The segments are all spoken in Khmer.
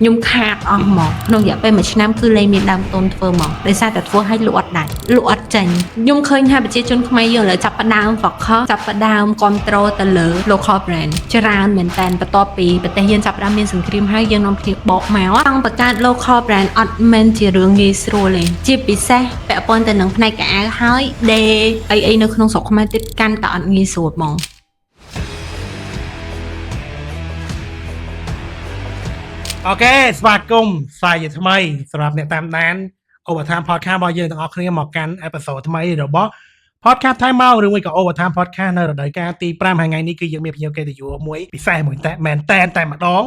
ខ្ញុំខាតអស់មកក្នុងរយៈពេល1ឆ្នាំគឺលែងមានដើមទុនធ្វើមកដោយសារតែធ្វើឲ្យលក់អត់ដាច់លក់អត់ចេញខ្ញុំឃើញថាប្រជាជនខ្មែរយើងឥឡូវចាប់ផ្ដើម focus ចាប់ផ្ដើមគ្រប់គ្រងទៅលើ local brand ច្រើនមែនតើបន្ទាប់ពីប្រទេសយើងចាប់ផ្ដើមមានសង្គ្រាមហើយយើងនាំគ្នាបកមកចង់បង្កើត local brand អត់មែនជារឿងងាយស្រួលទេជាពិសេសពាក់ព័ន្ធទៅនឹងផ្នែកកៅអៅហើយដេអីនៅក្នុងស្រុកខ្មែរទៀតកាន់តែអត់ងាយស្រួលហ្មងអូខេស្វាគមន៍សាយថ្មីសម្រាប់អ្នកតាមដានOvertime Podcast របស់យើងទាំងអស់គ្នាមកកាន់អេពីសូតថ្មីរបស់ Podcast Time Out ឬមួយក៏ Overtime Podcast នៅរដូវកាលទី5ថ្ងៃនេះគឺយើងមានភ្ញៀវកិត្តិយសមួយពិសេសមួយមែនតែម្ដង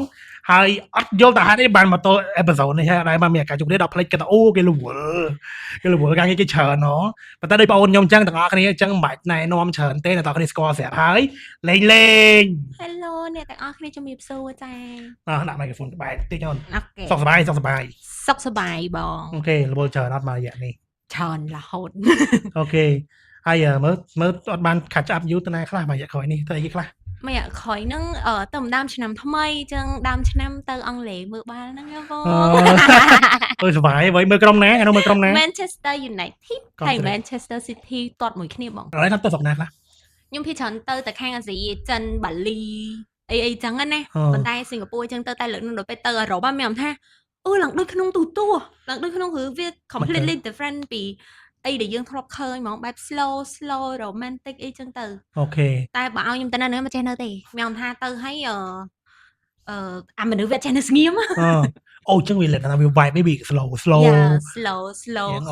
ហើយអត់យល់ទៅហេតុអីបានមកទៅអេពីសូតនេះហើយដែរបានមានការជម្រាបដល់ផ្លេចគេទៅអូគេលវល់ការងារគេច្រើនហ៎ប៉ុន្តែដោយបងអូនខ្ញុំអញ្ចឹងទាំងអស់គ្នាអញ្ចឹងមិនបាច់ណែនាំច្រើនទេអ្នកទាំងអស់គ្នាស្គាល់ស្រាប់ហើយលេង Hello អ្នកទាំងអស់គ្នាជំរាបសួរចា៎ដាក់ microphone ក្បែរតិចអូន អូខេ សុខសប្បាយសុខសប្បាយបងអូខេរវល់ច្រើនអត់មករយៈនេះច្រើនរហូតអូខេហើយមើលអត់បាន catch up យូរទៅណាខ្លះមករយៈក្រោយនេះទៅអីខ្លះមួយរយៈក្រោយហ្នឹងទៅដើមឆ្នាំថ្មីចឹងដើមឆ្នាំទៅអង់គ្លេសមើលបាល់ហ្នឹងបងអើយសប្បាយហើយមើលក្រុមណាអានោះមើលក្រុមណា Manchester United ហើយ Manchester City ទាត់មួយគ្នាបងឥឡូវទៅស្រុកណាខ្លះខ្ញុំភាគច្រើនទៅតែខាងអាស៊ីចិនបាលីអីចឹងណាប៉ុន្តែសិង្ហបុរីចឹងទៅតែលើកនោះដល់ពេលទៅអឺរ៉ុបមានថាអូឡើងដូចក្នុងទូទួលឡើងដូចក្នុងគឺវា completely different ពីអីដែលយើងធ្លាប់ឃើញហ្មងបែប slow romantic អីចឹងទៅអូខេតែបើឲ្យខ្ញុំទៅនៅមិនចេះនៅទេមានថាទៅឲ្យអាមនុស្សវាចេះនៅស្ងៀមអូចឹងវាលក្ខណៈវា vibe maybe slow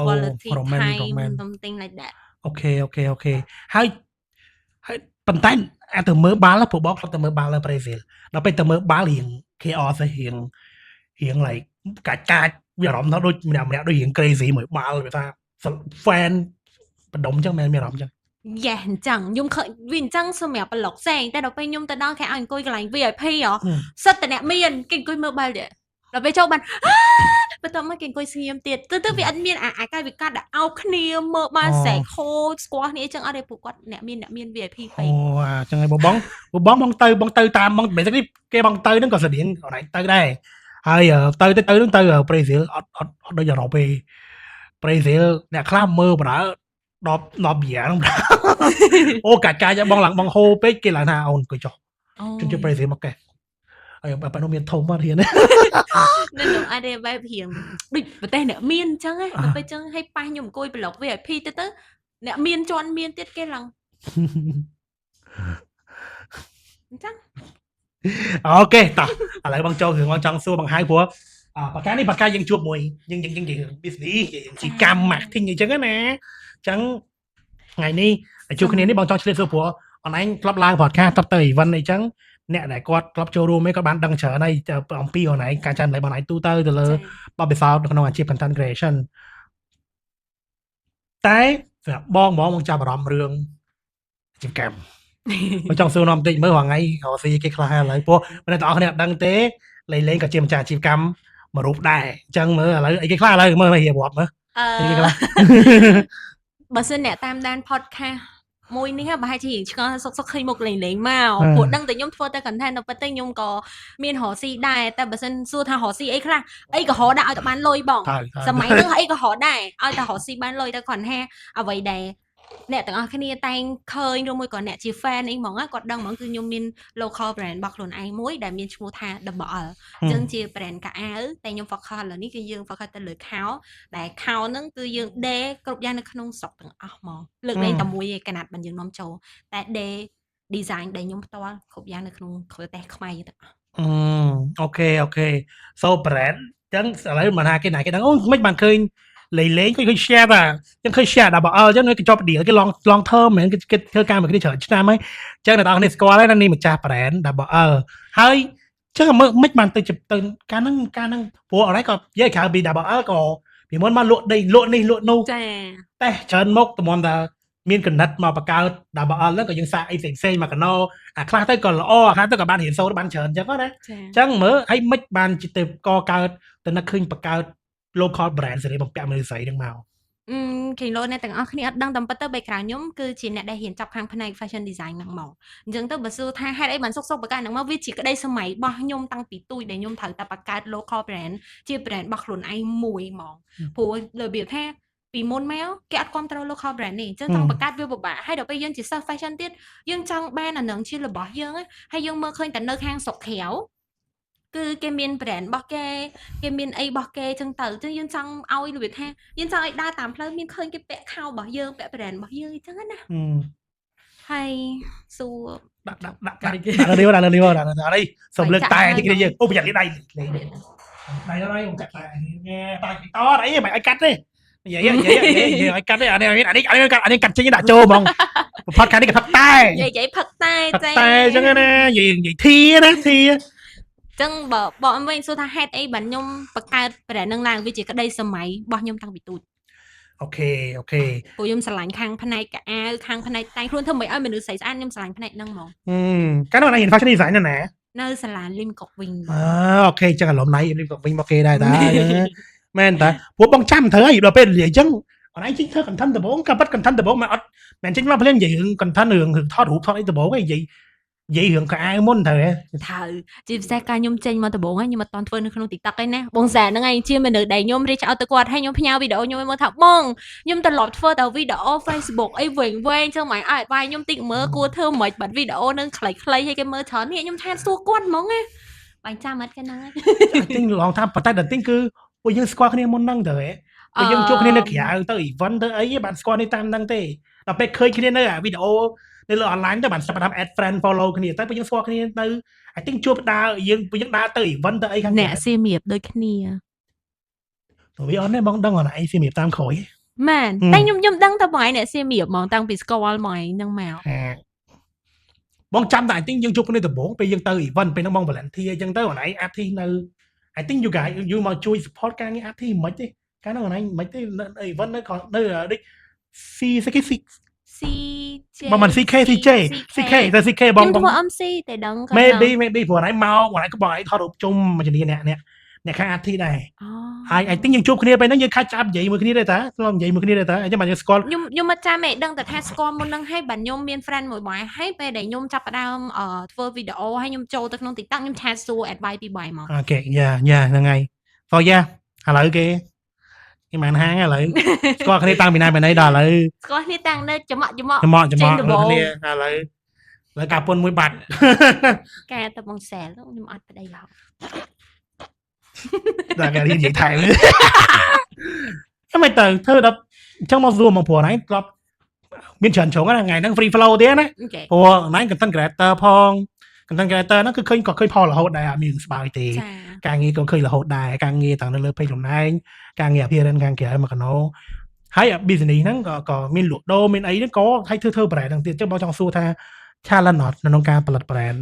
quality time something like that អូខេហើយប៉ុន្តែអាចទៅមើលបាល់ព្រោះបងគាត់ទៅមើលបាល់នៅប្រេស៊ីលដល់ពេលទៅមើលបាល់រៀង chaos រៀង like កាចវាអារម្មណ៍ថាដូចម្នាក់ដូចរៀង crazy មួយបាល់វាថា fan បដុំចឹងមែនមានអារម្មណ៍ចឹងយ៉ាអញ្ចឹងខ្ញុំឃើញវាអញ្ចឹងសម្រាប់ប្លុកផ្សេងតែដល់ពេលខ្ញុំទៅដល់គេឲ្យអង្គុយកន្លែង VIP សិតតែអ្នកមានគេអង្គុយមើលបាល់ទៀតដល់ពេលចូលបានបន្ទាប់មកគេអង្គុយស្ងៀមទៀតទៅវាអត់មានអាកាយវិការដាក់អោបគ្នាមើលបាល់ស្រែកហូចស្គាល់គ្នាអញ្ចឹងអត់ទេពួកគាត់អ្នកមាន VIP ពេកអូអញ្ចឹងហើយបងទៅតាមបងបែរនេះគេបងទៅហ្នឹងក៏ស្តៀងអនឡាញទៅដែរហើយទៅហ្នឹងទៅប្រេស៊ីលអត់ដូចអឺរ៉ុបទេប្រេស៊ីលអ្នកខ្លះមើលបណ្ដើ10បៀហ្នឹងអូកាច់បងឡើងបងហូពេកគេឡើងថាអូនអង្គុយចុះជន់ប្រេស៊ីលមកកេះហើយបើនោះមានធំមករៀននៅនោះអត់ទេបែបរៀងដូចប្រទេសអ្នកមានអញ្ចឹងហ៎ដល់ពេលអញ្ចឹងឲ្យប៉ះខ្ញុំអង្គុយប្លុក VIP ទៅអ្នកមានជន់មានទៀតគេឡើងអញ្ចឹងអូខេតោះឥឡូវបងចូលរឿងបងចង់សួរបង្ហាញព្រោះបកានេះបកាយើងជួបមួយយើងនិយាយ business ជាកម្ម marketing អញ្ចឹងណាអញ្ចឹងថ្ងៃនេះជួបគ្នានេះបងចង់ឆ្លៀតសួរព្រោះអនឡាញធ្លាប់ឡើង podcast ទៅ event អីចឹងអ្នកដែលគាត់ធ្លាប់ចូលរួមឯងគាត់បានដឹងច្រើនហើយអំពីអនឡាញការចាត់តម្លៃបងឯងទូទៅលើបបិសោតក្នុងអាជីព content creation តែសម្រាប់បងចាប់អារម្មណ៍រឿងអាជីវកម្មបងចង់សួរនាំបន្តិចមើលរាល់ថ្ងៃរកស៊ីគេខ្លះហើយឥឡូវព្រោះអ្នកទាំងអស់គ្នាអត់ដឹងទេលេងក៏ជាម្ចាស់អាជីវកម្មមួយរូបដែរអញ្ចឹងមើលឥឡូវអីគេខ្លះឥឡូវមើលរៀបរាប់មើលអីគេខ្លះបើសិនអ្នកតាមដាន podcast មួយនេះប្រហែលជាឆ្ងល់សុកឃើញមុខលេងមកព្រោះដឹងតែខ្ញុំធ្វើតែ content ទៅប៉ុន្តែខ្ញុំក៏មានរកស៊ីដែរតែបើសិនសួរថារកស៊ីអីខ្លះអីក៏រកដាក់ឲ្យតែបានលុយបងសម័យហ្នឹងអីក៏រកដែរឲ្យតែរកស៊ីបានលុយតែគ្រាន់ថាអ្វីដែរអ្នកទាំងអស់គ្នាតែងឃើញឬមួយក៏អ្នកជា fan អីហ្មងគាត់ដឹងហ្មងគឺខ្ញុំមាន local brand របស់ខ្លួនឯងមួយដែលមានឈ្មោះថា Double L អញ្ចឹងជា brand កៅអៅតែខ្ញុំ focus លើនេះគឺយើង focus ទៅលើខោដែលខោហ្នឹងគឺយើង ដេគ្រប់យ៉ាងនៅក្នុងស្រុកទាំងអស់ហ្មងលើកលែងតែមួយឯកណាត់បានយើងនាំចូលតែដេ design ដែលខ្ញុំផ្ទាល់គ្រប់យ៉ាងនៅក្នុងប្រទេសខ្មែរទាំងអស់អូខេ so brand អញ្ចឹងឥឡូវមិនថាគេណាគេដឹងអូមិនបានឃើញលេងឃើញ share តាចឹងឃើញ share Double L ចឹងគេជាប់ deal គេ long term មែនគេធ្វើការមួយគ្នាច្រើនឆ្នាំហើយចឹងអ្នកនរគ្នាស្គាល់ហើយនេះម្ចាស់ brand Double L ហើយចឹងមើលមិនបានទៅកាលហ្នឹងព្រោះអរ៉ៃក៏និយាយក្រៅពី Double L ក៏ពីមុនមកលក់ដីលក់នេះលក់នោះចាតែច្រើនមុខតម្រាំថាមានកណិតមកបង្កើត Double L ហ្នឹងក៏យើងសាកអីផ្សេងមកកណោអាខ្លះទៅក៏ល្អអាខ្លះទៅក៏បានរៀនសូត្របានច្រើនចឹងណាចឹងមើលហើយមិនបានទៅកកើតទៅនឹកឃើញបង្កើតlocal brand សេរីបំពាក់មនុស្សស្រីហ្នឹងមក គេលោអ្នកទាំងអស់គ្នាអត់ដឹងតាមពិតទៅ background ខ្ញុំគឺជាអ្នកដែលហ៊ានចាប់ខាងផ្នែក fashion design ហ្នឹងមកអញ្ចឹងទៅបើសួរថាហេតុអីបានសុកបង្កើតហ្នឹងមកវាជាក្តីសម័យរបស់ខ្ញុំតាំងពីទូចដែលខ្ញុំត្រូវតែបង្កើត local brand ជា brand របស់ខ្លួនឯងមួយហ្មងព្រោះរបៀបថាពីមុនមកគេអត់គ្រប់គ្រង local brand នេះអញ្ចឹងចង់បង្កើតវាពិបាកហើយដល់ពេលយើងជា self fashion ទៀតយើងចង់បានអានឹងជារបស់យើងហើយយើងមើលឃើញតែនៅខាងស្រុកក្រៅគឺគេមាន brand របស់គេមានអីរបស់គេចឹងទៅយើងចង់ឲ្យរបៀបថាយើងចង់ឲ្យដើរតាមផ្លូវមានឃើញគេពាក់ខោរបស់យើងពាក់ brand របស់យើងអញ្ចឹងណាហើយសួរដាក់នេះសំលើកតែនេះគេយើងប្រយ័ត្នគេដៃលេងដៃខ្ញុំកាត់តែតតអីមិនឲ្យកាត់ទេនិយាយឲ្យកាត់ទេអានេះកាត់ចេញដាក់ចូលហ្មងផតខាងនេះគេផឹកតែនិយាយផឹកតែចាតែអញ្ចឹងណានិយាយធាចឹងបើអមវិញសួរថាហេតុអីបានខ្ញុំបង្កើត brand នឹងឡើងវាជាក្តីសម័យរបស់ខ្ញុំតាំងពីទូចអូខេព្រោះខ្ញុំស្រឡាញ់ខាងផ្នែកកៅអៅខាងផ្នែកតែងខ្លួនធ្វើមិនឲ្យមនុស្សស្រីស្អាតខ្ញុំស្រឡាញ់ផ្នែកហ្នឹងហ្មងកាលនោះណា fashion design ណានៅសាលាលីមកុកវិញអូខេចឹងអាឡុំណៃលីមកុកវិញមកគេដែរតាមែនតាព្រោះបងចាំធ្វើឲ្យដល់ពេលនិយាយចឹងអនឯងចេញធ្វើ content ដំបូងក៏ប៉ិត content ដំបូងមកអត់មែនចេញមកភ្លាមនិយាយរឿង content រឿងថតរូបថតអីដំបូងឯងនិយាយរឿងកៅអៅមុនត្រូវជាពិសេសការខ្ញុំចេញមកដំបូងខ្ញុំអត់តន់ធ្វើនៅក្នុង TikTok ឯណាបងសាហ្នឹងឯងជាមនុស្សដែលខ្ញុំ reach out ទៅគាត់ហើយខ្ញុំផ្ញើវីដេអូខ្ញុំឲ្យមើលថាបងខ្ញុំត្រឡប់ធ្វើតែវីដេអូ Facebook អីវែងចឹងមិនឲ្យ advice ខ្ញុំតិចមើលគួរធ្វើមិនបាត់វីដេអូនឹងខ្លីៗឲ្យគេមើលច្រើននេះខ្ញុំថាសួរគាត់ហ្មងណាបាញ់ចាំអត់គេហ្នឹងឯងទិញឡងថាប៉ុន្តែដល់ទិញគឺពួកយើងស្គាល់គ្នាមុនហ្នឹងទៅហ៎ពួកយើងជួបគ្នានៅក្រៅទៅ event ទៅអីបានស្គាល់នេះតាមហ្នឹងទេដល់ពេលឃើញគ្នានៅវីដេអូនៅលើ online ទៅបានចាប់តាម add friend follow គ្នាតែពួកយើងស្គាល់គ្នាទៅ I think ជួបដើរពួកយើងដើរទៅ event ទៅអីខាងអ្នកសៀមរាបដូចគ្នាទៅវាអត់ទេបងដឹងអត់ឯងសៀមរាបតាមក្រោយមែនតែខ្ញុំដឹងតែបងឯងអ្នកសៀមរាបហ្មងតាំងពីស្គាល់មកឯងហ្នឹងមកបងចាំតែ I think យើងជួបគ្នាដំបូងពេលយើងទៅ event ពេលហ្នឹងបង volunteer អញ្ចឹងទៅអនឯង artist នៅ I think you guys មកជួយ support ការងារ artist មិនទេកាលហ្នឹងអនឯងមិនទេ event នៅដូច បងមិន CK តែ CK បងខ្ញុំធ្វើ MC តែដឹងគាត់ maybe ព្រោះអនឯងមកអនឯងក៏បងឯងថតរូបជុំមួយជំនាញអ្នកខាង artist ដែរហើយ I think យើងជួបគ្នាពេលហ្នឹងយើងខាច់ចាប់និយាយមួយគ្នាទេតាធ្លាប់និយាយមួយគ្នាទេតាអញ្ចឹងបានយើងស្គាល់ខ្ញុំអត់ចាំទេដឹងតែថាស្គាល់មុនហ្នឹងហើយបាទខ្ញុំមាន friend មួយបងហើយពេលដែលខ្ញុំចាប់ផ្ដើមធ្វើវីដេអូហើយខ្ញុំចូលទៅក្នុង TikTok ខ្ញុំឆាតសួរ advice ពីបងមកអូខេយ៉ាហ្នឹងហើយក៏យ៉ាឥឡូវគេមិនហាងឥឡូវស្គាល់គ្នាតាំងពីណាពីណីដល់ឥឡូវស្គាល់គ្នាតាំងនៅចំក់គ្នាឥឡូវការពុនមួយបាត់ការទៅបងសែលខ្ញុំអត់ប្តីហោដល់គេនិយាយថៃខ្ញុំមិនទៅធ្វើដល់អញ្ចឹងមករួមមកព្រោះណៃធ្លាប់មានច្រើនជ្រុងណាថ្ងៃហ្នឹង free flow ទៀតណាព្រោះណៃ content creator ផង content creator ហ្នឹងគឺឃើញផលរហូតដែរអត់មានស្បើយទេការងារក៏ឃើញរហូតដែរការងារតាំងនៅលើ page ខ្លួនឯងការងារ appearance ខាងក្រៅមកកណោហើយ business ហ្នឹងក៏មានលក់ដូរមានអីហ្នឹងក៏ឲ្យធ្វើ brand ហ្នឹងទៀតអញ្ចឹងបងចង់សួរថា challenge អត់នៅក្នុងការផលិត brand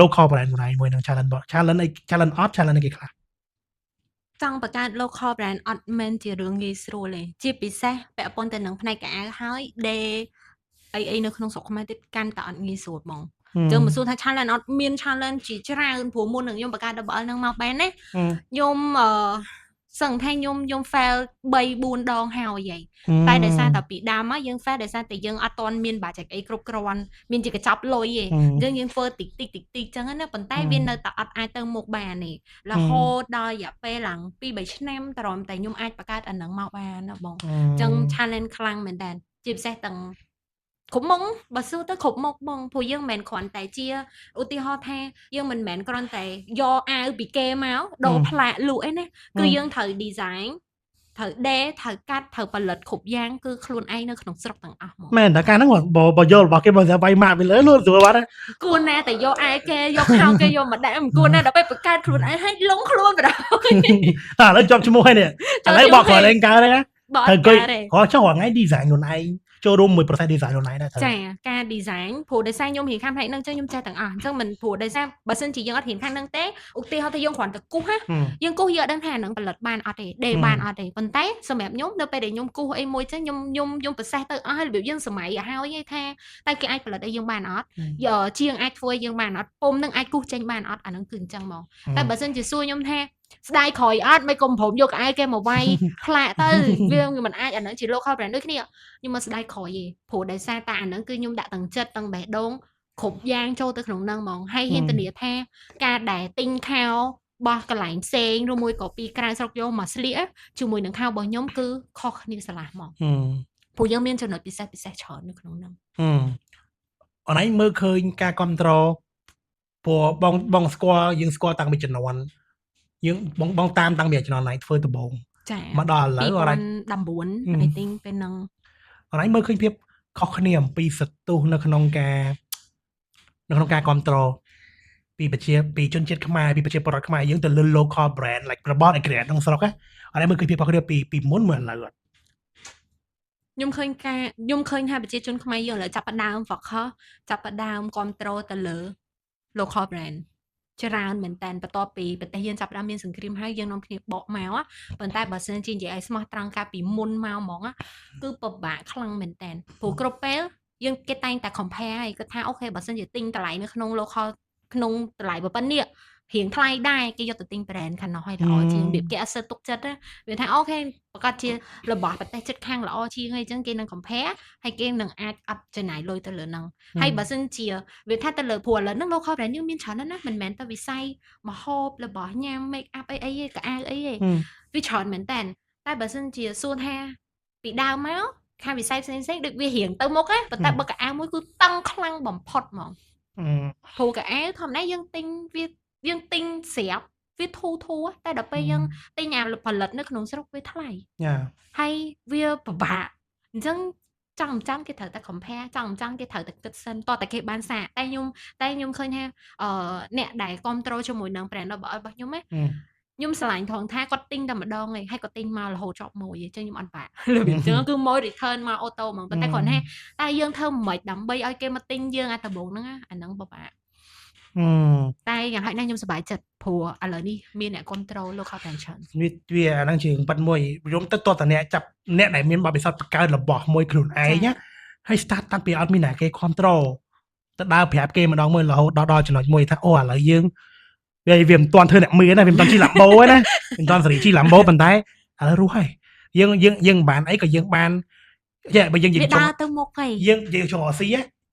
local brand ខ្លួនឯងមួយនឹង challenge អត់ challenge អីគេខ្លះចង់បង្កើត local brand អត់មែនជារឿងងាយស្រួលទេជាពិសេសពាក់ព័ន្ធទៅនឹងផ្នែកកៅអៅហើយដែលអីនៅក្នុងស្រុកខ្មែរទៀតកាន់តែអត់ងាយស្រួលហ្មងចឹងមកសួរថា challenge អត់មាន challenge ជាច្រើនព្រោះមុននឹងខ្ញុំបង្កើត double ហ្នឹងមកបែបណាខ្ញុំសឹងថាខ្ញុំ fail 3-4 ដងហើយតែដោយសារតែពីដើមមកយើង fail ដោយសារតែយើងអត់ទាន់មាន budget អីគ្រប់គ្រាន់មានជាកញ្ចប់លុយទេយើងធ្វើតិចចឹងណាប៉ុន្តែវានៅតែអត់អាចទៅមុខបានទេរហូតដល់រយៈពេលឡើង 2-3 ឆ្នាំតរំតែខ្ញុំអាចបង្កើតអាហ្នឹងមកបានណាបងចឹង challenge ខ្លាំងមែនតើជាពិសេសទាំងគ្រប់មុខបើសួរទៅគ្រប់មុខបងព្រោះយើងមិនមែនគ្រាន់តែជាឧទាហរណ៍ថាយើងមិនមែនគ្រាន់តែយកអាវពីគេមកដូរផ្លាកលក់អីណាគឺយើងត្រូវ design ត្រូវដេរត្រូវកាត់ត្រូវផលិតគ្រប់យ៉ាងគឺខ្លួនឯងនៅក្នុងស្រុកទាំងអស់ហ្មងមែនតែការហ្នឹងបើយករបស់គេបើស្វាយម៉ាក់ពីលើលក់ស្រួលបាត់គួរណាតែយកអាវគេយកខោគេយកមកដាក់មិនគួរណាដល់ពេលបង្កើតខ្លួនឯងឲ្យលងខ្លួនបណ្ដោយឥឡូវជាប់ឈ្មោះហើយនេះឥឡូវបកខ្លួនឯងកើតទេណាត្រូវគាត់ចុះរងថ្ងៃ design ខ្លួនឯងចូលរួមមួយ process design ខ្លួនឯងដែរចាការ design ព្រោះដោយសារខ្ញុំរៀនខាងផ្នែកហ្នឹងអញ្ចឹងខ្ញុំចេះទាំងអស់អញ្ចឹងមិនព្រោះដោយសារបើសិនជាយើងអត់រៀនខាងហ្នឹងទេឧទាហរណ៍ថាយើងគ្រាន់តែគូសយើងគូសយើងអត់ដឹងថាហ្នឹងផលិតបានអត់ទេដេរបានអត់ទេប៉ុន្តែសម្រាប់ខ្ញុំនៅពេលដែលខ្ញុំគូសអីមួយចឹងខ្ញុំប្រសេសទៅអស់ហើយរបៀបយើងសម័យឲ្យហើយថាតែគេអាចផលិតអីយើងបានអត់ជាងអាចធ្វើយើងបានអត់ពុំនឹងអាចគូសចេញបានអត់អាហ្នឹងគឺអញ្ចឹងមកតែបើសិនជាសួរខ្ញុំថា ស្ដាយក្រោយអត់មិនគុំព្រមយកអាយគេមកវាយខ្លាក់ទៅវាមិនអាចអាហ្នឹងជា local brand ដូចគ្នាខ្ញុំមកស្ដាយក្រោយទេព្រោះដោយសារតែអាហ្នឹងគឺខ្ញុំដាក់ទាំងចិត្តទាំងបេះដូងគ្រប់យ៉ាងចូលទៅក្នុងហ្នឹងហ្មងហើយហ៊ានធានាថាការដែលទិញខោបោះកន្លែងផ្សេងឬមួយក៏ពីក្រៅស្រុកយកមកស្លៀកជាមួយនឹងខោរបស់ខ្ញុំគឺខុសគ្នាស្រឡះហ្មងព្រោះយើងមានចំណុចពិសេសច្រើននៅក្នុងហ្នឹងអនឯងមើលឃើញការគ្រប់គ្រងព្រោះបងស្គាល់យើងស្គាល់តាំងពីជំនាន់យើងបងតាមតាំងពីជំនាន់ណៃធ្វើដំបូងចាមកដល់ឥឡូវអរ៉ៃ19 I think ពេលហ្នឹងអរ៉ៃមើលឃើញភាពខុសគ្នាអំពីសទុះនៅក្នុងការគ្រប់គ្រងពីជនជាតិខ្មែរពីប្រជាពលរដ្ឋខ្មែរយើងទៅលើ local brand like របស់ឯក្រែក្នុងស្រុកអរ៉ៃមើលឃើញភាពខុសគ្នាពីមុនមើលឥឡូវខ្ញុំឃើញថាប្រជាជនខ្មែរយើងឥឡូវចាប់ផ្ដើម focus ចាប់ផ្ដើមគ្រប់គ្រងទៅលើ local brand ច្រើនមែនតើបន្ទាប់ពីប្រទេសយើងចាប់ផ្ដើមមានសង្គ្រាមហើយយើងនាំគ្នាបកមកប៉ុន្តែបើសិនជានិយាយឲ្យស្មោះត្រង់កាលពីមុនមកហ្មងគឺពិបាកខ្លាំងមែនតើព្រោះគ្រប់ពេលយើងគេតែងតែ compare ហើយគាត់ថាអូខេបើសិនជាទិញតម្លៃនៅក្នុង local ក្នុងតម្លៃប៉ុណ្ណេះរៀងថ្លៃដែរគេយកទៅទិញ brand ខាងនោះឲ្យល្អជាងរបៀបគេអត់សើទុកចិត្តវាថាអូខេប្រកាសជារបស់ប្រទេសជិតខាងល្អជាងហើយអញ្ចឹងគេនឹង compare ហើយគេនឹងអាចអត់ចំណាយលុយទៅលើហ្នឹងហើយបើសិនជាវាថាទៅលើព្រោះឥឡូវហ្នឹង local brand យើងមានច្រើនណាស់ណាមិនមែនតែវិស័យម្ហូបរបស់ញ៉ាំ make up អីទេកៅអៅអីទេវាច្រើនមែនតើតែបើសិនជាសួរថាពីដើមមកខាងវិស័យផ្សេងៗដូចវារៀងទៅមុខប៉ុន្តែបើកៅអៅមួយគឺតឹងខ្លាំងបំផុតហ្មងព្រោះកៅអៅធម្មតាយើងទិញស្រាប់វាធូរតែដល់ពេលយើងទិញអាផលិតនៅក្នុងស្រុកវាថ្លៃហើយវាពិបាកអញ្ចឹងចង់គេត្រូវតែ compare ចង់គេត្រូវតែគិតសិនតោះតែគេបានសាកតែខ្ញុំឃើញថាអ្នកដែលគ្រប់ត្រូលជាមួយនឹង brand របស់ខ្ញុំខ្ញុំឆ្លាញ់ថងថាគាត់ទិញតែម្ដងឯងហើយគាត់ទិញមករហូតជាប់មួយអញ្ចឹងខ្ញុំអត់បាក់លើវាអញ្ចឹងគឺមក return មកអូតូហ្មងប៉ុន្តែគាត់ថាតែយើងធ្វើមិនដើម្បីឲ្យគេមកទិញយើងអាដំបូងហ្នឹងអាហ្នឹងពិបាកតែយ៉ាងហោចណាស់ខ្ញុំសប្បាយចិត្តព្រោះឥឡូវនេះមានអ្នក control local brand ច្រើនវាអាហ្នឹងជាប៉ិតមួយខ្ញុំទៅតតអ្នកចាប់អ្នកដែលមានបទពិសោធន៍បង្កើតរបស់មួយខ្លួនឯងហើយ start តាំងពីអត់មានអ្នកគេ control ទៅដើរប្រាប់គេម្ដងមើលរហូតដល់ចំណុចមួយថាអូឥឡូវយើងវាមិនទាន់ធ្វើអ្នកមានណាវាមិនទាន់ជិះឡាំបូទេណាមិនទាន់សេរីជិះឡាំបូប៉ុន្តែឥឡូវរស់ហើយយើងបានអីក៏យើងបានបើយើងដើរទៅមុខហើយយើងចង់រកស៊ី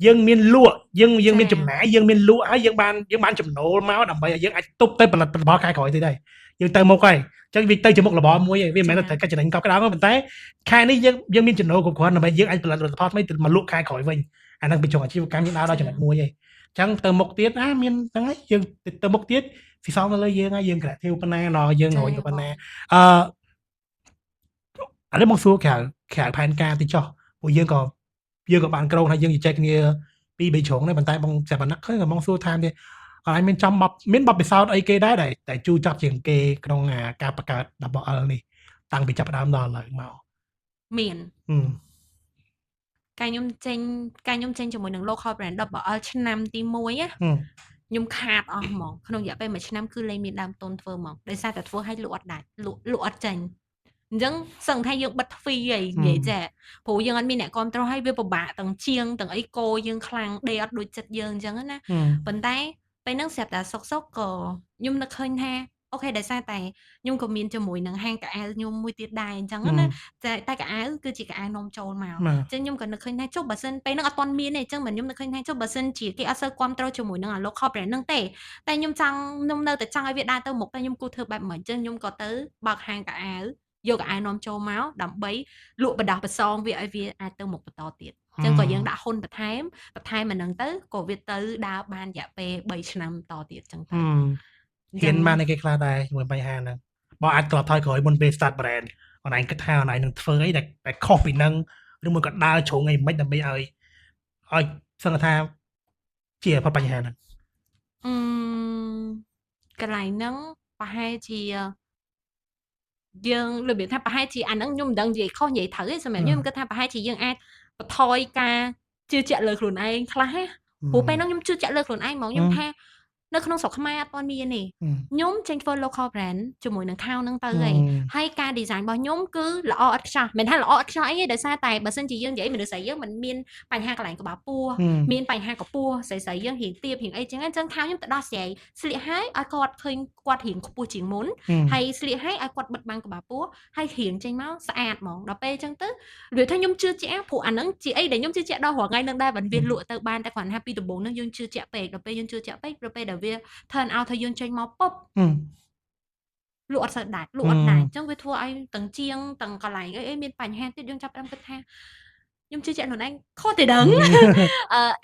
យើងមានលក់យើងមានចំណាយយើងមានលក់ហើយយើងបានចំណូលមកដើម្បីឲ្យយើងអាចទប់ទៅផលិតផលខែក្រោយទៀតហើយយើងទៅមុខហើយអញ្ចឹងវាទៅជាមុខរបរមួយហើយវាមិនមែនតែកាច់ចំណេញកប់ក្តៅទេប៉ុន្តែខែនេះយើងមានចំណូលគ្រប់គ្រាន់ដើម្បីយើងអាចផលិតផលថ្មីទៅមកលក់ខែក្រោយវិញអាហ្នឹងពីចុងអាជីវកម្មយើងដើរដល់ចំណុចមួយហើយអញ្ចឹងទៅមុខទៀតមានហ្នឹងហើយយើងទៅមុខទៀតស៊ីសងទៅលើយើងហើយយើងក្រាក់ធាវប៉ុណ្ណាណយើងរយប៉ុណ្ណាឥឡូវមកសួរក្រៅផែនការតិចចុះព្រោះយើងក៏បានក្រងថាយើងជជែកគ្នាពី3ជ្រុងដែរប៉ុន្តែបងចាប់អាណឹកឃើញក៏បងសួរថាអរមានមានបទពិសោធន៍អីគេដែរតែជូរចាប់ជាងគេក្នុងការបង្កើតរបស់អលនេះតាំងពីចាប់ដើមដល់ឥឡូវមកមានកាលខ្ញុំចេញជាមួយនឹង local brand របស់អលឆ្នាំទី1ខ្ញុំខាតអស់ហ្មងក្នុងរយៈពេល1ឆ្នាំគឺលែងមានដើមទុនធ្វើហ្មងដោយសារតែធ្វើឲ្យលក់អត់ដាច់លក់អត់ចេញអញ្ចឹងសឹងថាយើងបិទទ្វីហីនិយាយចាព្រោះយើងអត់មានអ្នកគ្រប់គ្រងឲ្យវាពិបាកទាំងជាងទាំងអីកោយើងខ្លាំងដេអត់ដូចចិត្តយើងអញ្ចឹងណាប៉ុន្តែពេលហ្នឹងស្រាប់តែសុកក៏ខ្ញុំនឹកឃើញថាអូខេដោយសារតែខ្ញុំក៏មានជាមួយនឹងហាងកៅអៅខ្ញុំមួយទៀតដែរអញ្ចឹងណាតែកៅអៅគឺជាកៅអៅនាំចូលមកអញ្ចឹងខ្ញុំក៏នឹកឃើញថាចុះបើសិនពេលហ្នឹងអត់ទាន់មានទេអញ្ចឹងមិនខ្ញុំនឹកឃើញថាចុះបើសិនជាគេអត់សូវគ្រប់គ្រងជាមួយនឹង local brand ហ្នឹងទេតែខ្ញុំនៅតែចង់ឲ្យវាដើរទៅមុខតែខ្ញុំគួរធ្វើបែបមិនអញ្ចឹងខ្ញុំក៏ទៅបើកហាងកៅអៅយកកៅអៅនាំចូលមកដើម្បីលក់បដោះប្រសងវាឲ្យវាអាចទៅមុខបន្តទៀតអញ្ចឹងក៏យើងដាក់ហ៊ុនបន្ថែមអាហ្នឹងទៅក៏វាទៅដើរបានរយៈពេល3ឆ្នាំតទៀតអញ្ចឹងទៅហ៊ានបានគេខ្លះដែរជាមួយបញ្ហាហ្នឹងបើអាចក្លាប់ថយក្រោយមុនពេល start brand អនឡាញគិតថាអនឡាញនឹងធ្វើអីដែលខុសពីហ្នឹងឬមួយក៏ដើរជ្រុងអីមិនដើម្បីឲ្យសឹងថាជាបញ្ហាហ្នឹងកន្លែងហ្នឹងប្រហែលជាយើងរបៀបថាប្រហែលជាអាហ្នឹងខ្ញុំមិនដឹងនិយាយខុសនិយាយត្រូវទេសម្រាប់ខ្ញុំគិតថាប្រហែលជាយើងអាចបន្ថយការជឿជាក់លើខ្លួនឯងខ្លះព្រោះពេលហ្នឹងខ្ញុំជឿជាក់លើខ្លួនឯងហ្មងខ្ញុំថា នៅក្នុងស្រុកខ្មែរអត់ទាន់មានទេខ្ញុំចេញធ្វើ local brand ជាមួយនឹង Count ហ្នឹងទៅហើយហើយការ design របស់ខ្ញុំគឺល្អឥតខ្ចោះមិនថាល្អឥតខ្ចោះអីទេដោយសារតែបើសិនជាយើងនិយាយមនុស្សស្រីយើងមិនមានបញ្ហាកន្លែងក្បាលពោះមានបញ្ហាកពោះស្រីៗយើងរៀងទាបរៀងអីចឹងCount ខ្ញុំទៅដោះស្រាយស្លៀកហើយឲ្យគាត់ឃើញគាត់រៀងខ្ពស់ជាងមុនហើយស្លៀកហើយឲ្យគាត់បិទបាំងក្បាលពោះហើយរៀងចេញមកស្អាតហ្មងដល់ពេលចឹងទៅវាថាខ្ញុំជឿជាក់ព្រោះអាហ្នឹងជាអីដែលខ្ញុំជឿជាក់ដល់រាល់ថ្ងៃហ្នឹងដែរបើវាលក់ទៅបានតែគាត់ថាពីដំបូងហ្នឹងយើងជឿជាក់ពេកដល់ពេលយើងជឿជាក់ពេកដល់ពេលដែលវា turn out ថាយើងចេញមកពុបលក់អត់សូវដាច់លក់អត់ដាច់អញ្ចឹងវាធ្វើឲ្យទាំងជាងទាំងកន្លែងអីមានបញ្ហាទៀតយើងចាប់ផ្ដើមគិតថាខ្ញុំជឿជាក់ខ្លួនឯងខុសទេដឹង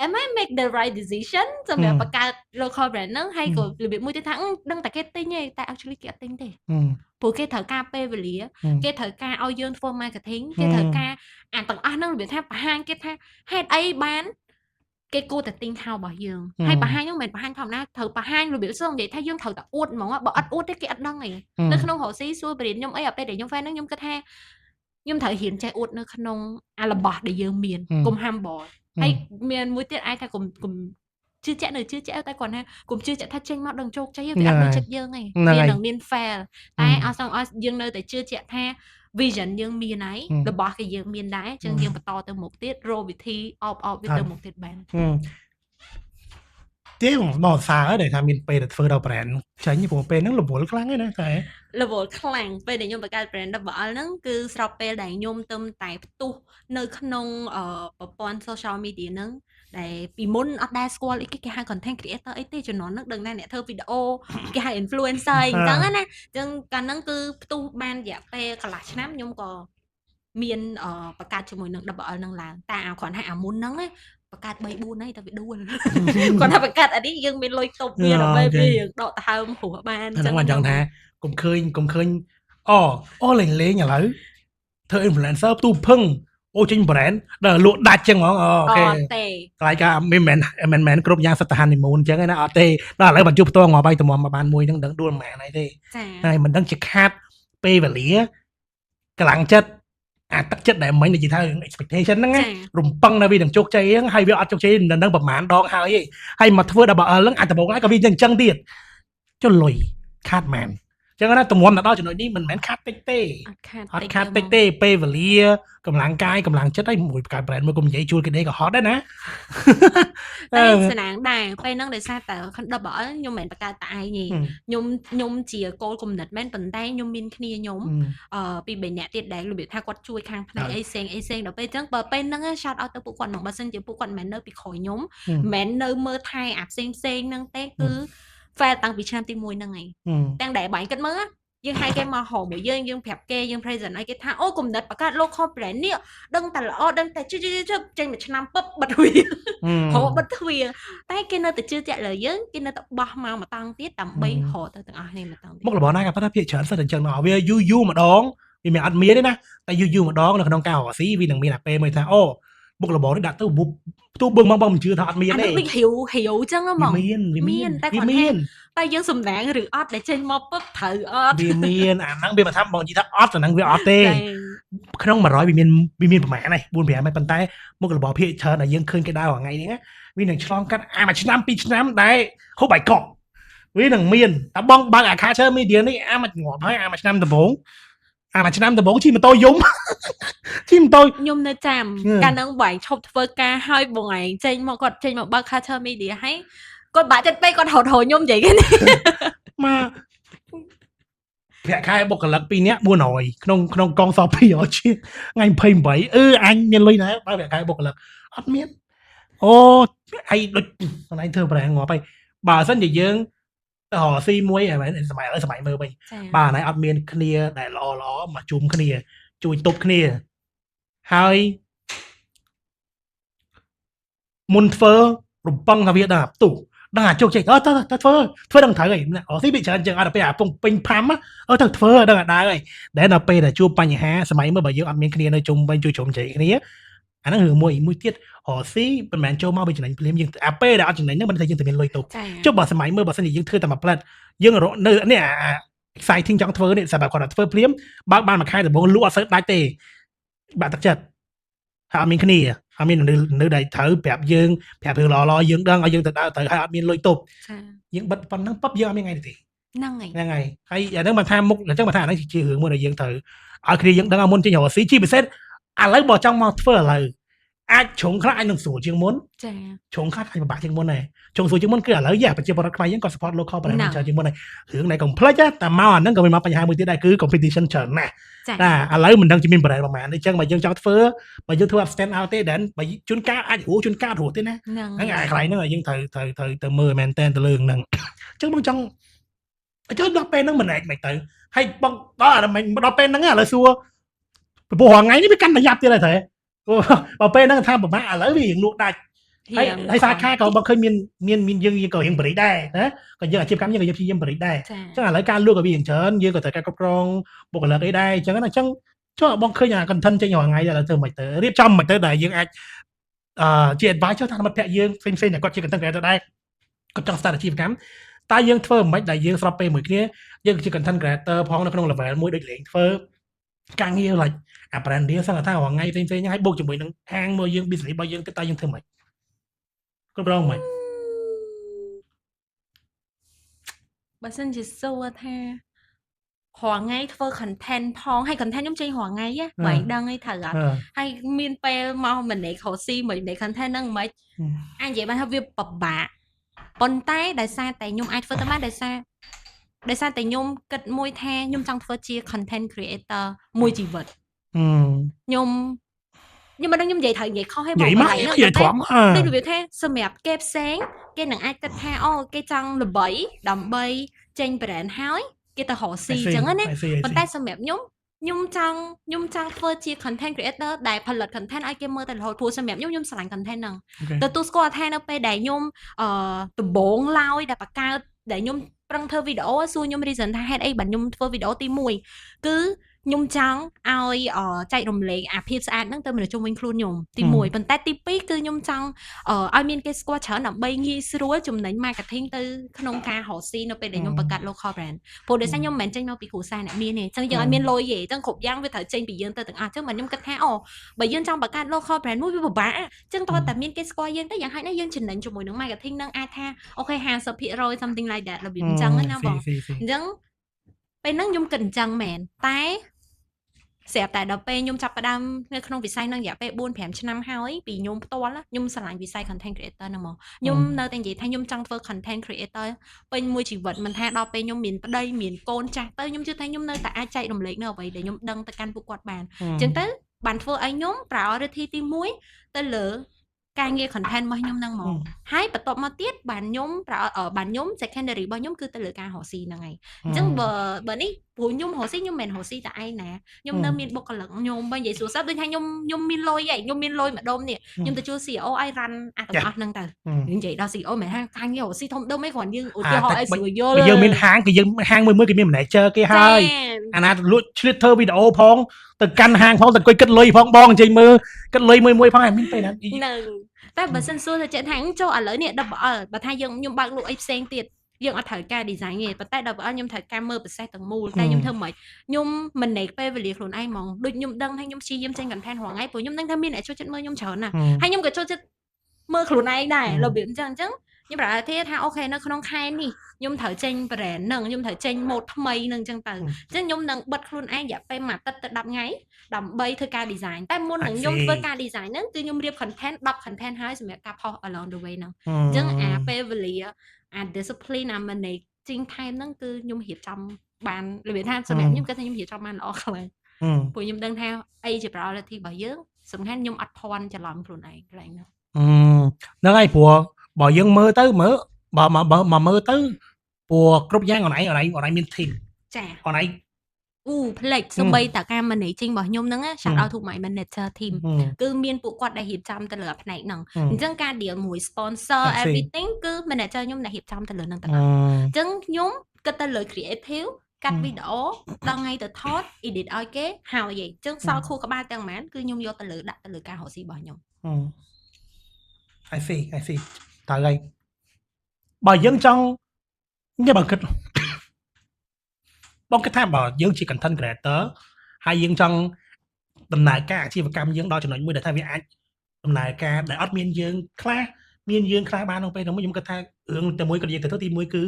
am I make the right decision សម្រាប់បង្កើត local brand ហ្នឹងហើយក៏របៀបមួយទៀតថាដឹងតែគេទិញទេតែ actually គេអត់ទិញទេព្រោះគេត្រូវការពេលវេលាគេត្រូវការឲ្យយើងធ្វើ marketing គេត្រូវការអាទាំងអស់ហ្នឹងរបៀបថាបង្ហាញគេថាហេតុអីបានគេគួរតែទិញខោរបស់យើងហើយបង្ហាញហ្នឹងមិនមែនបង្ហាញធម្មតាត្រូវបង្ហាញរបៀបសឹងនិយាយថាយើងត្រូវតែអួតហ្មងបើអត់អួតទេគេអត់ដឹងទេនៅក្នុងរកស៊ីសួរបរិញ្ញាខ្ញុំអីអាពេលដែលខ្ញុំ fan ហ្នឹងខ្ញុំគិតថាខ្ញុំត្រូវរៀនចេះអួតនៅក្នុងអារបស់ដែលយើងមានកុំ humble ហើយមានមួយទៀតអាចថាកុំជឿជាក់នៅជឿជាក់តែគាត់ថាកុំជឿជាក់ថាចេញមកដឹងជោគជ័យវាអត់ដូចចិត្តយើងទេវានឹងមាន fail តែអត់សឹងឲ្យយើងនៅតែជឿជាក់ថា vision យើងមានហើយរបស់គេយើងមានដែរអញ្ចឹងយើងបន្តទៅមុខទៀតរកវិធីអបវាទៅមុខទៀតបានទេបងសារដែលថាមានពេលទៅធ្វើដល់ brand ចាញ់ព្រោះពេលហ្នឹងរវល់ខ្លាំងណាស់តែរវល់ខ្លាំងពេលដែលខ្ញុំបង្កើត brand WL ហ្នឹងគឺស្របពេលដែលខ្ញុំទៅតែផ្ទុះនៅក្នុងប្រព័ន្ធ social media ហ្នឹងដែលពីមុនអត់ដែលស្គាល់អីគេហៅ content creator អីទេជំនាន់ហ្នឹងដឹងតែអ្នកធ្វើវីដេអូគេហៅ influencer អញ្ចឹងណាអញ្ចឹងកាលហ្នឹងគឺផ្ទុះបានរយៈពេលកន្លះឆ្នាំខ្ញុំក៏មានបង្កើតជាមួយនឹង WL ហ្នឹងឡើងតែគ្រាន់តែអាមុនហ្នឹងបង្កើត 3-4 ហើយតែវាដួលគាត់ថាបង្កើតអានេះយើងមានលុយតុបវាដល់ពេលវាយើងដកដង្ហើមព្រោះបានអញ្ចឹងចង់ថាកុំឃើញអូលេងឥឡូវធ្វើ influencer ផ្ទុះភឹងអូចេញ brand ដល់លក់ដាច់ចឹងហ្មងអូខេទេខ្លាចថាមិនគ្រប់យ៉ាងសិតទៅ honeymoon ចឹងណាអត់ទេដល់ឥឡូវបានជួបផ្ទាល់ងាប់ហើយតម្រាំមកបានមួយហ្នឹងដឹងដួលមិនមែនហើយទេហើយមិនដឹងជាខាតពេលវេលាកម្លាំងចិត្តអាទឹកចិត្តដែលមិញនិយាយថា expectation ហ្នឹងរំពឹងនៅវានឹងជោគជ័យហ្នឹងហើយវាអត់ជោគជ័យមិនដឹងប្រហែលដងហើយមកធ្វើ WL ហ្នឹងអាចដំបូងហើយក៏វាអញ្ចឹងទៀតចុះលុយខាតមែនចឹងណាតម្រាំដល់ចំណុចនេះមិនមែនខាតតិចទេអត់ខាតតិចទេពេលវេលាកម្លាំងកាយកម្លាំងចិត្តហើយមួយបង្កើត brand មួយកុំនិយាយជួលគេដេកក៏ហត់ដែរណាតែស្នាងដែរពេលហ្នឹងដោយសារតែ WL ខ្ញុំមិនបង្កើតតែឯងទេខ្ញុំជាគោលគំនិតមែនប៉ុន្តែខ្ញុំមានគ្នាខ្ញុំពី3នាក់ទៀតដែលរបៀបថាគាត់ជួយខាងផ្នែកអីផ្សេងដល់ពេលអញ្ចឹងបើពេលហ្នឹង shout out ទៅពួកគាត់មកបើសិនជាពួកគាត់មិនមែននៅពីក្រោយខ្ញុំមិនមែននៅមើលថែអាផ្សេងហ្នឹងទេគឺ fail តាំងពីឆ្នាំទី1ហ្នឹងឯងទាំងដែលបាញ់គិតមើលយើងហៅគេមកហៅមកយើងប្រាប់គេយើង present ឲ្យគេថាអូគំនិតបង្កើត local brand នេះដឹងតែល្អដឹងតែជិះចេញមួយឆ្នាំពឹបបិទទ្វារបិទទ្វារតែគេនៅតែជឿជាក់លើយើងគេនៅតែបោះមកមកតង់ទៀតដើម្បីរកទៅទាំងអស់នេះមកតង់ទៀតមុខរបរណាក៏ប៉ុន្តែភាគច្រើនសិតតែអញ្ចឹងមកវាយូរម្ដងវាមិនអត់មានទេណាតែយូរម្ដងនៅក្នុងការរកស៊ីវានឹងមានអាពេលមួយថាអូមុខរបរនេះដាក់ទៅផ្ទុះបឹងមកមិនជឿថាអត់មានទេអានេះហ៊ីវអញ្ចឹងហ្មងមានតែគាត់ថាតែយើងសំណាងឬអត់ដែលចេញមកពឹបត្រូវអត់វាមានអាហ្នឹងវាមិនថាបងនិយាយថាអត់អាហ្នឹងវាអត់ទេក្នុង100វាមានប្រហែលហ្នឹង4-5ហើយប៉ុន្តែមុខរបរភាគច្រើនដែលយើងឃើញគេដើរថ្ងៃនេះវានឹងឆ្លងកាត់មួយឆ្នាំ2ឆ្នាំដែរហូបបាយកកវានឹងមានតែបងបើកអា Culture Media នេះមួយងាប់ហើយមួយឆ្នាំដំបូងជិះម៉ូតូយំជិះម៉ូតូខ្ញុំនៅចាំកាលហ្នឹងបងឈប់ធ្វើការហើយបងឯងចេញមកគាត់ចេញមកបើក Culture Media ហើយគាត់បាក់ចិត្តពេកគាត់ហៅខ្ញុំនិយាយគេមកប្រាក់ខែបុគ្គលិក2នាក់400ក្នុងកងសល់200ជាថ្ងៃ28អញមានលុយដែរបើប្រាក់ខែបុគ្គលិកអត់មានអូអីដូចខ្លួនឯងធ្វើប្រែងាប់ហើយបើមិនជាយើងទៅរកស៊ីមួយសម័យមើលវិញបើណៃអត់មានគ្នាដែលល្អមកជុំគ្នាជួយទប់គ្នាហើយមុនធ្វើរំពឹងថាវាដល់ផ្ទុះដល់អាជោគជ័យទៅធ្វើដល់ត្រូវហើយអូស៊ីវាច្រើនជាងអត់ទៅពេលអាពងពេញ5ទៅធ្វើដល់អាដើរហើយដែលដល់ពេលដែលជួបបញ្ហាសម័យមើលបើយើងអត់មានគ្នានៅជុំវិញជួយជុំជ័យគ្នាអាហ្នឹងរឿងមួយទៀតអូស៊ីមិនមែនចូលមកវាចំណេញភ្លាមយើងអាពេលដែលអត់ចំណេញហ្នឹងមិនថាយើងទៅមានលុយទុកចុះបើសម័យមើលបើសិនជាយើងធ្វើតែមួយផ្លែតយើងនៅនេះអា exciting ចង់ធ្វើនេះសម្រាប់គាត់ធ្វើភ្លាមបើបានមួយខែដំបូងលក់អត់សូវដាច់ទេបាក់ទឹកចិត្តហើយអត់មានគ្នា អត់មាននៅដែលត្រូវប្រាប់យើងល្អយើងដឹងឲ្យយើងទៅដើរទៅហើយអត់មានលុយទប់ ចា យើងបិទប៉ុណ្ណឹងปั๊បយើងអត់មានថ្ងៃទេ ហ្នឹងហើយ ហ្នឹងហើយហើយអាហ្នឹងមកថាមុខអញ្ចឹងមកថាអាហ្នឹងជារឿងមួយដែលយើងត្រូវឲ្យគ្នាយើងដឹងឲ្យមុនចេញរកស៊ីជាពិសេសឥឡូវបើចង់មកធ្វើឥឡូវអាចជ្រុងខ្លះអាចនឹងស្រួលជាងមុន ចា ជ្រុងខ្លះអាចពិបាកជាងមុនដែរជ្រុងស្រួលជាងមុនគឺឥឡូវយ៉ាប្រជាពលរដ្ឋខ្មែរយើងក៏ support local brand ច្រើនជាងមុនដែររឿងដែល complex តែមកអាហ្នឹងក៏មានមកបញ្ហាមួយទៀតដែរគឺ competition ច្រើនណាស់ ចា ណាឥឡូវមិនដឹងជាមាន brand ប្រហែលអញ្ចឹងបើយើងចង់ធ្វើបើយើងធ្វើ stand out ទេដែរបើជួនកាលអាចរស់ជួនកាលរស់ទេណា ហ្នឹង ហ្នឹងអាកន្លែងហ្នឹងយើងត្រូវមើលមែនតើទៅលើហ្នឹងអញ្ចឹងបងចង់ដល់ពេលហ្នឹងមិនអាចមិនទៅហើយបងដល់ពេលហ្នឹងឥឡូវសួរព្រោះរងថ្ងៃនេះវាកាន់តែយ៉ាប់ទៀតហើយតែបើពេលហ្នឹងថាពិបាកឥឡូវវារៀងលក់ដាច់ហើយសាខាក៏បងឃើញមានយើងក៏រៀងបរិយដែរណាក៏យើងអាជីវកម្មយើងក៏យើងព្យាយាមបរិយដែរ ចា អញ្ចឹងឥឡូវការលក់ក៏វាច្រើនយើងក៏ត្រូវការគ្រប់គ្រងបុគ្គលិកអីដែរអញ្ចឹងចុះបងឃើញអា content ចេញរាល់ថ្ងៃឥឡូវធ្វើមិនទៅរៀបចំមិនទៅដែលយើងអាចជា advice ចុះថាមិត្តភក្តិយើងផ្សេងៗតែគាត់ជា content creator ដែរគាត់ចង់ start អាជីវកម្មតែយើងធ្វើមិនដែលយើងស្របពេលមួយគ្នាយើងជា content creator ផងនៅក្នុង level មួយដូចលេងធ្វើការងារ like អា brand deal សឹងថារាល់ថ្ងៃផ្សេងៗហ្នឹងហើយបូកជាមួយនឹងហាងមួយយើង business របស់យើងទៅតែយើងធ្វើមិនគ្រប់គ្រងមិន បើសិនជាសួរថារាល់ថ្ងៃធ្វើ content ផងហើយ content ខ្ញុំចេញរាល់ថ្ងៃណាបើឯងដឹងអីត្រូវអត់ហើយមានពេលមក manage ខស៊ីមិន manage content ហ្នឹងមិនអាចនិយាយបានថាវាពិបាកប៉ុន្តែដោយសារតែខ្ញុំអាចធ្វើទៅបានដោយសារតែខ្ញុំគិតមួយថាខ្ញុំចង់ធ្វើជា content creator មួយជីវិតខ្ញុំមិនដឹងខ្ញុំនិយាយត្រូវនិយាយខុសទេបងនិយាយធំដូចរបៀបថាសម្រាប់គេផ្សេងគេនឹងអាចគិតថាអូគេចង់ល្បីដើម្បីចេញ brand ហើយគេទៅរកស៊ីអញ្ចឹងណាប៉ុន្តែសម្រាប់ខ្ញុំចង់ធ្វើជា content creator ដែលផលិត content ឲ្យគេមើលទៅរហូតព្រោះសម្រាប់ខ្ញុំស្រឡាញ់ content ហ្នឹងទទួលស្គាល់ថានៅពេលដែលខ្ញុំដំបងឡើយដែលបង្កើតដែលខ្ញុំប្រឹងធ្វើវីដេអូសួរខ្ញុំ reason ថាហេតុអីបានខ្ញុំធ្វើវីដេអូទី1គឺខ្ញុំចង់ឲ្យចែករំលែកអាភាពស្អាតហ្នឹងទៅមនុស្សជុំវិញខ្លួនខ្ញុំទី1ប៉ុន្តែទី2គឺខ្ញុំចង់ឲ្យមានគេស្គាល់ច្រើនដើម្បីងាយស្រួលចំណេញ marketing ទៅក្នុងការរកស៊ីនៅពេលដែលខ្ញុំបង្កើត local brand ព្រោះដោយសារខ្ញុំមិនមែនចេញមកពីគ្រួសារអ្នកមានទេអញ្ចឹងយើងអត់មានលុយទេអញ្ចឹងគ្រប់យ៉ាងវាត្រូវចេញពីយើងទៅទាំងអស់អញ្ចឹងខ្ញុំគិតថាបើយើងចង់បង្កើត local brand មួយវាពិបាកអញ្ចឹងតើតែមានគេស្គាល់យើងទៅយ៉ាងហោចណាស់យើងចំណេញជាមួយនឹង marketing នឹងអាចថាអូខេ 50% something like that របៀបអញ្ចឹងណាបងអញ្ចឹងពេលហ្នឹងខ្ញុំគិតអញ្ចឹងមែនតែស្រាប់តែដល់ពេលខ្ញុំចាប់ផ្ដើមនៅក្នុងវិស័យហ្នឹងរយៈពេល 4-5 ឆ្នាំហើយពីខ្ញុំផ្ទាល់ខ្ញុំស្រឡាញ់វិស័យ content creator ហ្នឹងមកខ្ញុំនៅតែនិយាយថាខ្ញុំចង់ធ្វើ content creator ពេញមួយជីវិតមិនថាដល់ពេលខ្ញុំមានប្តីមានកូនចាស់ទៅខ្ញុំជឿថាខ្ញុំនៅតែអាចចែករំលែកនៅអ្វីដែលខ្ញុំដឹងទៅកាន់ពួកគាត់បានអញ្ចឹងទៅបានធ្វើឲ្យខ្ញុំ priority ទី1ទៅលើការងារ content របស់ខ្ញុំហ្នឹងមកហើយបន្ទាប់មកទៀតបានខ្ញុំ secondary របស់ខ្ញុំគឺទៅលើការរកស៊ីហ្នឹងហើយអញ្ចឹងបើនេះព្រោះខ្ញុំរកស៊ីខ្ញុំមិនមែនរកស៊ីតែឯងណាខ្ញុំនៅមានបុគ្គលិកខ្ញុំបើនិយាយសួរសប្តិដូចថាខ្ញុំមានលុយហីខ្ញុំមានលុយម្ដុំនេះខ្ញុំទៅជួល CEO ឲ្យរ៉ាន់អាទាំងអស់ហ្នឹងទៅនិយាយដល់ CEO មិនថាការងាររកស៊ីធំដុំអីគ្រាន់យើងឧទាហរណ៍ឲ្យស្រួលយល់យើងមានហាងគឺយើងហាងមួយគេមាន manager គេហើយអាណាលក់ឆ្លៀតធ្វើវីដេអូផងទៅកាន់ហាងផងទៅអង្គុយគិតលុយផងបងចេញមើលគិតលុយមួយផងឲ្យមានពេលណាតែបើសិនសួរទៅចេះថាចូលឥឡូវនេះ WL បើថាខ្ញុំបើកលក់អីផ្សេងទៀតយើងអត់ត្រូវការ design ទេប៉ុន្តែ WL ខ្ញុំត្រូវការមើល process ទាំងមូលតែខ្ញុំធ្វើមិនខ្ញុំមិនណេកពេលវេលាខ្លួនឯងហ្មងដូចខ្ញុំដឹងថាខ្ញុំព្យាយាមចេញ content រាល់ថ្ងៃព្រោះខ្ញុំដឹងថាមានអ្នកចូលចិត្តមើលខ្ញុំច្រើនណាស់ហើយខ្ញុំក៏ចូលចិត្តមើលខ្លួនឯងដែររបៀបអញ្ចឹងខ្ញុំប្រហែលថាអូខេនៅក្នុងខែនេះខ្ញុំត្រូវចេញ brand ហ្នឹងខ្ញុំត្រូវចេញ mode ថ្មីហ្នឹងអញ្ចឹងទៅអញ្ចឹងខ្ញុំនឹងបិទខ្លួនឯងរយៈពេល1អាទិត្យទៅ10ថ្ងៃដើម្បីធ្វើការ design តែមុននឹងខ្ញុំធ្វើការ design ហ្នឹងគឺខ្ញុំរៀប content 10 content ហើយសម្រាប់ការផុស along the way ហ្នឹងអញ្ចឹងអាពេលវេលាអា discipline អា managing time ហ្នឹងគឺខ្ញុំរៀបចំបានរបៀបថាសម្រាប់ខ្ញុំគាត់ថាខ្ញុំរៀបចំបានល្អខ្លាំងព្រោះខ្ញុំដឹងថាអីជា priority របស់យើងសំខាន់ខ្ញុំអត់ភ័ន្តច្រឡំខ្លួនឯងកន្លែងហ្នឹងហ្នឹងហើយព្រោះបើយើងមើលទៅបើមើលទៅព្រោះគ្រប់យ៉ាងអនឡាញមាន team ចាអនឡាញផ្លេចសម្បីតាការ managing របស់ខ្ញុំហ្នឹង shout out to my manager team គឺមានពួកគាត់ដែលរៀបចំទៅលើផ្នែកហ្នឹងអញ្ចឹងការ deal មួយ sponsor everything គឺ manager ខ្ញុំដែលរៀបចំទៅលើហ្នឹងទាំងអស់អញ្ចឹងខ្ញុំគិតទៅលើ creative កាត់វីដេអូដល់ថ្ងៃទៅថត edit ឲ្យគេហើយអញ្ចឹងសល់ខួរក្បាលទាំងប៉ុន្មានគឺខ្ញុំយកទៅលើដាក់ទៅលើការរកស៊ីរបស់ខ្ញុំI see តើហើយបើយើងចង់និយាយបើគិតបងគិតថាបើយើងជា content creator ហើយយើងចង់ដំណើរការអាជីវកម្មយើងដល់ចំណុចមួយដែលថាវាអាច ដំណើរការដែលអត់មានយើងខ្លះមានយើងខ្លះបានក្នុងពេលនោះខ្ញុំគិតថារឿងតែមួយក៏និយាយទៅទីមួយគឺ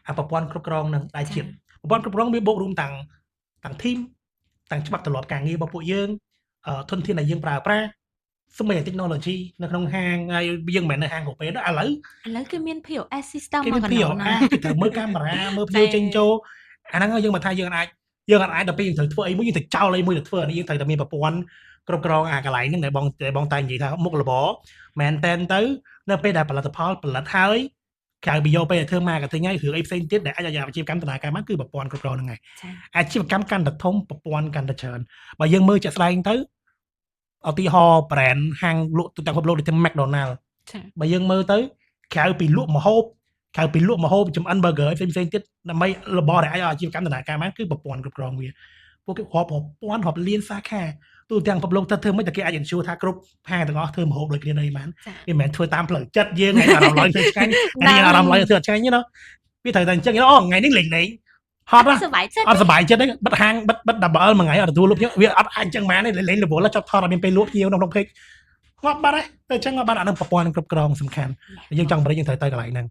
អាប្រព័ន្ធគ្រប់គ្រងនឹងដែលជាប្រព័ន្ធគ្រប់គ្រងវាបូករួមទាំងធីមទាំងច្បាប់ទម្លាប់ការងាររបស់ពួកយើងធនធានដែលយើងប្រើប្រាស់សម្បីតែ technology នៅក្នុងហាងហើយយើងមិនមែននៅហាងកាហ្វេទេឥឡូវ គឺមាន POS system គេ មក មាន កណ្ ពី ដោ អូ ណា គេត្រូវមើលកាមេរ៉ាមើលភ្ញៀវចេញចូលអាហ្នឹងយើងមិនថាយើងអាចដល់ពេលយើងត្រូវធ្វើអីមួយយើងទៅចោលអីមួយទៅធ្វើអានេះយើងត្រូវតែមានប្រព័ន្ធគ្រប់គ្រងអាកន្លែងហ្នឹងដែលបងតែនិយាយថាមុខរបរមែនតែនទៅនៅពេលដែលផលិតផលផលិតហើយក្រៅពីយកពេលធ្វើ marketing ហើយរឿងអីផ្សេងទៀតដែលអាចឲ្យអាជីវកម្មដំណើរការបានគឺប្រព័ន្ធគ្រប់គ្រងហ្នឹងហើយអាជីវកម្មកាន់តែធំប្រព័ន្ធកាន់តែច្រើនបើយើងមើលជាក់ស្ដែងទៅឧទាហរណ៍ brand ហាងលក់ទូទាំងពិភពលោកដូចជា McDonald បើយើងមើលទៅក្រៅពីលក់ម្ហូបចំអិន burger ផ្សេងៗទៀតដើម្បីរបរដែលអាចឲ្យអាជីវកម្មដំណើរការបានគឺប្រព័ន្ធគ្រប់គ្រងវាពួកគេរាប់លានសាខាទូទាំងពិភពលោកទៅធ្វើមិនតែគេអាច ensure ថាគ្រប់ហាងទាំងអស់ធ្វើម្ហូបដូចគ្នានេះបានវាមិនមែនធ្វើតាមផ្លូវចិត្តយើងឯងអារម្មណ៍ឡើយធ្វើឆ្ងាញ់អារម្មណ៍ឡើយធ្វើអត់ឆ្ងាញ់ទេណាវាត្រូវតែអញ្ចឹងអូថ្ងៃនេះលេងហត់ណាសប្បាយចិត្តទេបិទហាងបិទ double មួយថ្ងៃអត់ទទួលលក់ភ្ញៀវវាអត់អាចអញ្ចឹងបានទេលេងរវល់ចាប់ថតអត់មានពេលលក់ភ្ញៀវក្នុងពេកងាប់បាត់ហើយតែអញ្ចឹងងាប់បាត់អានឹងប្រព័ន្ធគ្រប់គ្រងសំខាន់យើងចង់បរិយាយើងត្រូវទៅកន្លែងហ្នឹង